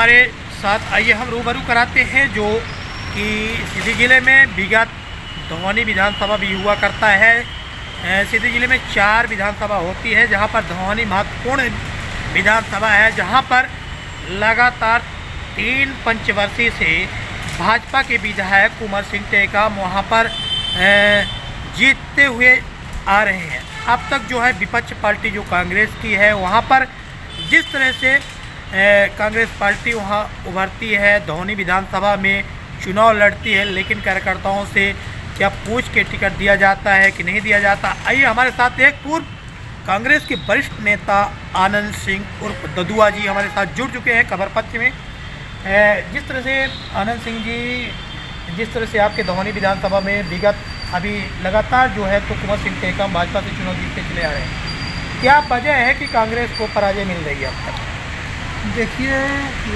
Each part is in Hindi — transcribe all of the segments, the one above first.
हमारे साथ, आइए हम रूबरू कराते हैं जो कि सीधी ज़िले में विगत धौनी विधानसभा भी हुआ करता है। सीधी ज़िले में 4 विधानसभा होती है, जहां पर धौनी महत्वपूर्ण विधानसभा है, जहां पर लगातार 3 पंचवर्षीय से भाजपा के विधायक कुंवर सिंह टेकाम वहां पर जीतते हुए आ रहे हैं। अब तक जो है विपक्ष पार्टी जो कांग्रेस की है, वहां पर जिस तरह से कांग्रेस पार्टी वहां उभरती है, धौनी विधानसभा में चुनाव लड़ती है, लेकिन कार्यकर्ताओं से क्या पूछ के टिकट दिया जाता है कि नहीं दिया जाता। आइए हमारे साथ एक पूर्व कांग्रेस के वरिष्ठ नेता आनंद सिंह उर्फ ददुआ जी हमारे साथ जुड़ चुके हैं खबर पक्ष में। जिस तरह से आनंद सिंह जी, जिस तरह से आपके धौनी विधानसभा में विगत अभी लगातार जो है तो कुंवर सिंह टेकाम भाजपा से चुनाव जीतते चले आ रहे हैं, क्या वजह है कि कांग्रेस को पराजय मिल रही है अब तक? देखिए,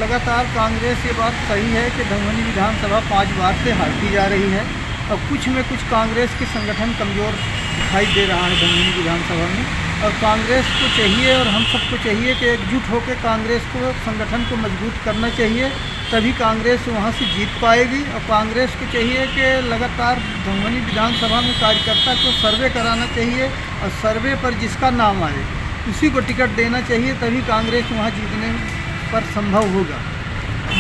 लगातार कांग्रेस ये बात सही है कि धौनी विधानसभा 5 बार से हारती जा रही है और कुछ में कुछ कांग्रेस के संगठन कमज़ोर दिखाई दे रहा है धौनी विधानसभा में। और कांग्रेस को चाहिए और हम सबको चाहिए कि एकजुट होकर कांग्रेस को, संगठन को मजबूत करना चाहिए, तभी कांग्रेस वहाँ से जीत पाएगी। और कांग्रेस को चाहिए कि लगातार धौनी विधानसभा में कार्यकर्ता को सर्वे कराना चाहिए और सर्वे पर जिसका नाम आए उसी को टिकट देना चाहिए, तभी कांग्रेस वहाँ जीतने पर संभव होगा।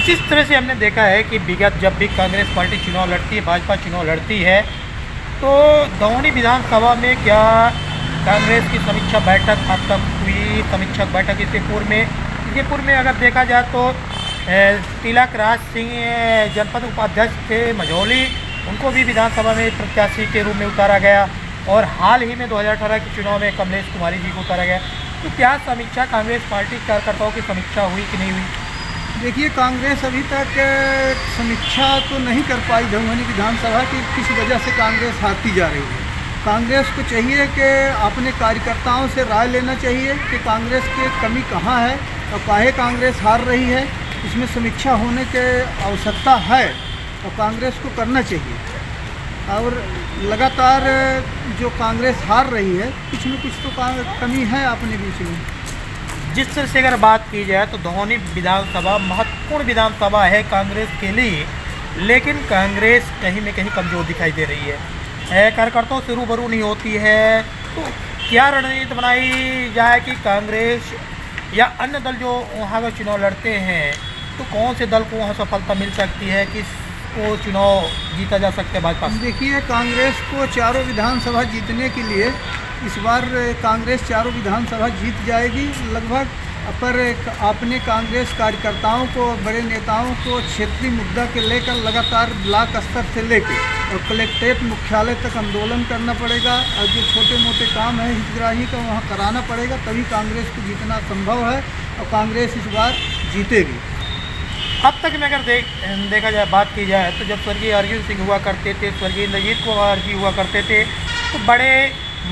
जिस तरह से हमने देखा है कि विगत जब भी कांग्रेस पार्टी चुनाव लड़ती है, भाजपा चुनाव लड़ती है, तो धौनी विधानसभा में क्या कांग्रेस की समीक्षा बैठक अब तक हुई? समीक्षा बैठक इसके पूर्व में अगर देखा जाए तो तिलक राज सिंह जनपद उपाध्यक्ष थे मझौली, उनको भी विधानसभा में प्रत्याशी के रूप में उतारा गया, और हाल ही में 2018 के चुनाव में कमलेश कुमारी जी को उतारा गया। तो क्या समीक्षा कांग्रेस पार्टी कार्यकर्ताओं की समीक्षा हुई कि नहीं हुई? देखिए, कांग्रेस अभी तक समीक्षा तो नहीं कर पाई धौनी विधानसभा की, किस वजह से कांग्रेस हारती जा रही है। कांग्रेस को चाहिए कि अपने कार्यकर्ताओं से राय लेना चाहिए कि कांग्रेस की कमी कहाँ है और काहे कांग्रेस हार रही है, इसमें समीक्षा होने की आवश्यकता है और कांग्रेस को करना चाहिए। और लगातार जो कांग्रेस हार रही है, कुछ में कुछ तो कमी है अपने बीच में। जिस तरह से अगर बात की जाए तो धौनी विधानसभा महत्वपूर्ण विधानसभा है कांग्रेस के लिए, लेकिन कांग्रेस कहीं न कहीं कमज़ोर दिखाई दे रही है, कार्यकर्ताओं से रूबरू नहीं होती है। तो क्या रणनीति बनाई जाए कि कांग्रेस या अन्य दल जो वहाँ का चुनाव लड़ते हैं, तो कौन से दल को वहाँ सफलता मिल सकती है कि को चुनाव जीता जा सकता है भाजपा से? देखिए, कांग्रेस को चारों विधानसभा जीतने के लिए इस बार कांग्रेस चारों विधानसभा जीत जाएगी लगभग। पर अपने कांग्रेस कार्यकर्ताओं को, बड़े नेताओं को क्षेत्रीय मुद्दा के लेकर लगातार ब्लॉक स्तर से लेकर और कलेक्ट्रेट मुख्यालय तक आंदोलन करना पड़ेगा, और जो छोटे मोटे काम है हितग्राही का वहाँ कराना पड़ेगा, तभी कांग्रेस को जीतना संभव है और कांग्रेस इस बार जीतेगी। अब तक में अगर देखा जाए, बात की जाए तो जब स्वर्गीय अर्जुन सिंह हुआ करते थे, स्वर्गीय इंद्रजीत कुमार जी हुआ करते थे, तो बड़े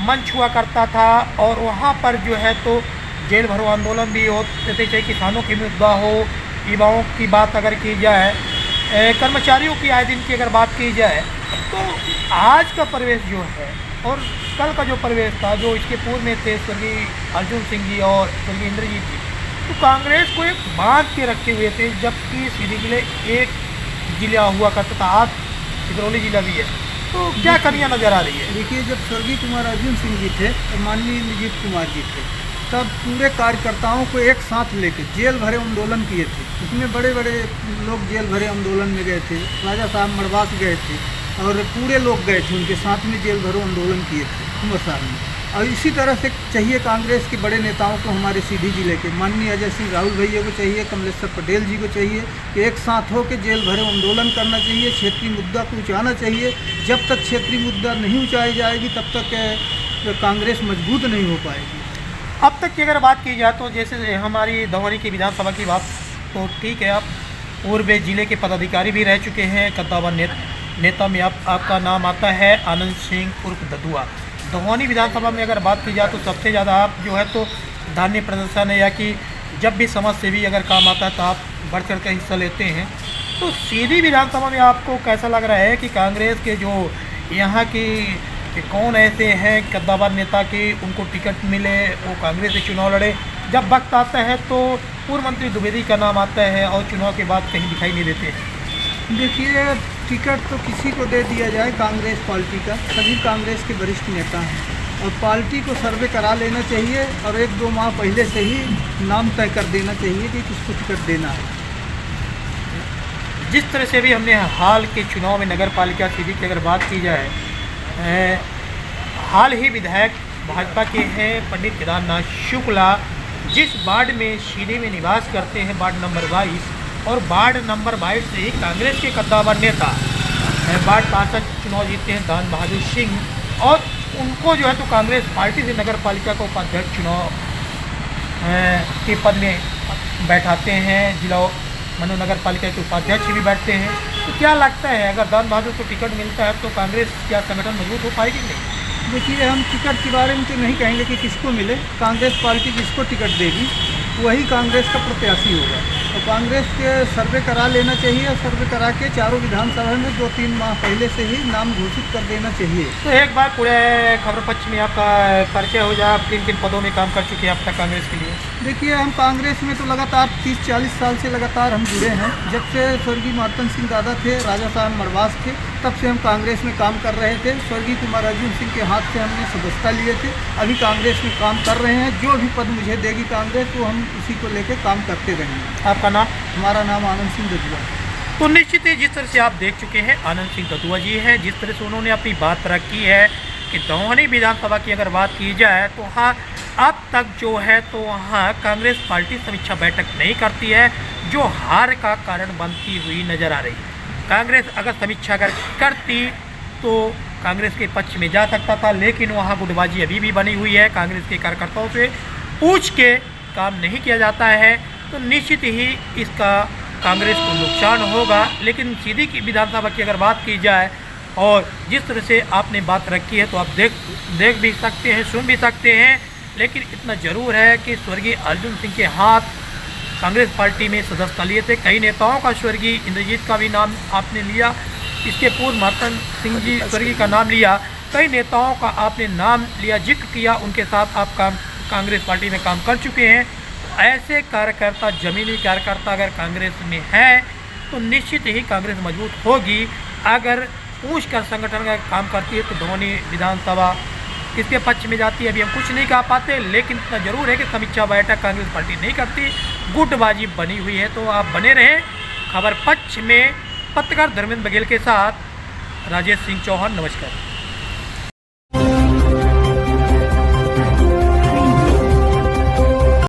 मंच हुआ करता था और वहाँ पर जो है तो जेल भरो आंदोलन भी होते थे, चाहे किसानों की मुद्दा हो, युवाओं की बात अगर की जाए, कर्मचारियों की आए दिन की अगर बात की जाए, तो आज का परिवेश जो है और कल का जो परिवेश था, जो इसके पूर्व में थे स्वर्गीय अर्जुन सिंह जी और स्वर्गीय इंद्रजीत जी, तो कांग्रेस को एक बांध के रखे हुए थे, जबकि सीधी जिले एक जिला हुआ करता था, आज सिगरौली जिला भी है। तो क्या कमियां नज़र आ रही है? देखिए, जब स्वर्गीय कुमार अर्जुन सिंह जी थे और माननीय इंद्रजीत कुमार जी थे, तब पूरे कार्यकर्ताओं को एक साथ लेकर जेल भरे आंदोलन किए थे। उसमें बड़े बड़े लोग जेल भरे आंदोलन में गए थे, राजा साहब मड़वास गए थे और पूरे लोग गए थे, उनके साथ में जेल भरो आंदोलन किए थे कुंवर साहब ने। और इसी तरह से चाहिए कांग्रेस के बड़े नेताओं को, हमारे सीधी जिले के माननीय अजय सिंह राहुल भैया को चाहिए, कमलेश्वर पटेल जी को चाहिए कि एक साथ हो के जेल भरे आंदोलन करना चाहिए, क्षेत्रीय मुद्दा को उठाना चाहिए। जब तक क्षेत्रीय मुद्दा नहीं उठाई जाएगी, तब तक कांग्रेस मजबूत नहीं हो पाएगी। अब तक की अगर बात की जाए तो जैसे हमारी धौनी की विधानसभा की बात तो ठीक है, आप पूर्व जिले के पदाधिकारी भी रह चुके हैं, कद्दावर नेता में आपका नाम आता है आनंद सिंह उर्फ ददुआ। धौनी विधानसभा में अगर बात की जाए तो सबसे ज़्यादा आप जो है तो धान्य प्रदर्शन है, या कि जब भी समाज सेवी अगर काम आता है तो आप बढ़ चढ़ कर हिस्सा लेते हैं। तो सीधी विधानसभा में आपको कैसा लग रहा है कि कांग्रेस के जो यहाँ की कौन ऐसे हैं कद्दावर नेता के उनको टिकट मिले, वो कांग्रेस से चुनाव लड़े, जब वक्त आता है तो पूर्व मंत्री द्विवेदी का नाम आता है और चुनाव के बाद कहीं दिखाई नहीं देते हैं। देखिए, टिकट तो किसी को दे दिया जाए, कांग्रेस पार्टी का, सभी कांग्रेस के वरिष्ठ नेता हैं और पार्टी को सर्वे करा लेना चाहिए और 1-2 माह पहले से ही नाम तय कर देना चाहिए कि किसको टिकट देना है। जिस तरह से भी हमने हाल के चुनाव में नगर पालिका सीधी की अगर बात की जाए, हाल ही विधायक भाजपा के हैं पंडित केदारनाथ शुक्ला, जिस वार्ड में सीधी में निवास करते हैं, वार्ड नंबर 22, और वार्ड नंबर 22 से ही कांग्रेस के कद्दावर नेता वार्ड पार्षद चुनाव जीतते हैं दान बहादुर सिंह, और उनको जो है तो कांग्रेस पार्टी से नगर पालिका को उपाध्यक्ष चुनाव के पद में बैठाते हैं, जिला मनो नगर पालिका के उपाध्यक्ष भी बैठते हैं। तो क्या लगता है, अगर दान बहादुर को टिकट मिलता है तो कांग्रेस क्या संगठन मजबूत हो पाएगी नहीं? देखिए, हम टिकट के बारे में तो नहीं कहेंगे कि किसको मिले, कांग्रेस पार्टी जिसको टिकट देगी वही कांग्रेस का प्रत्याशी होगा। तो कांग्रेस के सर्वे करा लेना चाहिए और सर्वे करा के चारों विधानसभा में 2-3 माह पहले से ही नाम घोषित कर देना चाहिए। तो एक बार पूरे खबर पक्ष में आपका परिचय हो जाए, आप किन किन पदों में काम कर चुके हैं अब तक कांग्रेस के लिए? देखिए, हम कांग्रेस में तो लगातार 30-40 साल से लगातार हम जुड़े हैं। जब से स्वर्गीय मातन सिंह दादा थे, राजा साहब मरवास थे, तब से हम कांग्रेस में काम कर रहे थे। स्वर्गीय कुमार अर्जुन सिंह के हाथ से हमने सदस्यता लिए थे, अभी कांग्रेस में काम कर रहे हैं। जो भी पद मुझे देगी कांग्रेस, वो हम उसी को लेकर काम करते रहेंगे। आपका नाम? हमारा नाम आनंद सिंह ददुआ। तो निश्चित ही जिस तरह से आप देख चुके हैं आनंद सिंह ददुआ जी है, जिस तरह से उन्होंने अपनी बात रखी है कि दौहानी विधानसभा की अगर बात की जाए तो हाँ, अब तक जो है तो वहाँ कांग्रेस पार्टी समीक्षा बैठक नहीं करती है, जो हार का कारण बनती हुई नजर आ रही है। कांग्रेस अगर समीक्षा अगर करती तो कांग्रेस के पक्ष में जा सकता था, लेकिन वहाँ गुटबाजी अभी भी बनी हुई है। कांग्रेस के कार्यकर्ताओं से पूछ के काम नहीं किया जाता है, तो निश्चित ही इसका कांग्रेस को नुकसान होगा। लेकिन सीधी की विधानसभा की अगर बात की जाए और जिस तरह से आपने बात रखी है तो आप देख भी सकते हैं, सुन भी सकते हैं, लेकिन इतना ज़रूर है कि स्वर्गीय अर्जुन सिंह के हाथ कांग्रेस पार्टी में सदस्यता लिए थे। कई नेताओं का, स्वर्गीय इंद्रजीत का भी नाम आपने लिया, इसके पूर्व मातन सिंह जी स्वर्गीय का नाम लिया, कई नेताओं का आपने नाम लिया, जिक्र किया, उनके साथ आप कांग्रेस पार्टी में काम कर चुके हैं। ऐसे कार्यकर्ता, जमीनी कार्यकर्ता अगर कांग्रेस में है तो निश्चित ही कांग्रेस मजबूत होगी। अगर पूछ कर संगठन का काम करती है तो दौहानी विधानसभा किसके पक्ष में जाती है अभी हम कुछ नहीं कह पाते, लेकिन इतना जरूर है कि समीक्षा बैठक कांग्रेस पार्टी नहीं करती, गुटबाजी बनी हुई है। तो आप बने रहें खबर पक्ष में। पत्रकार धर्मेंद्र बघेल के साथ राजेश सिंह चौहान, नमस्कार।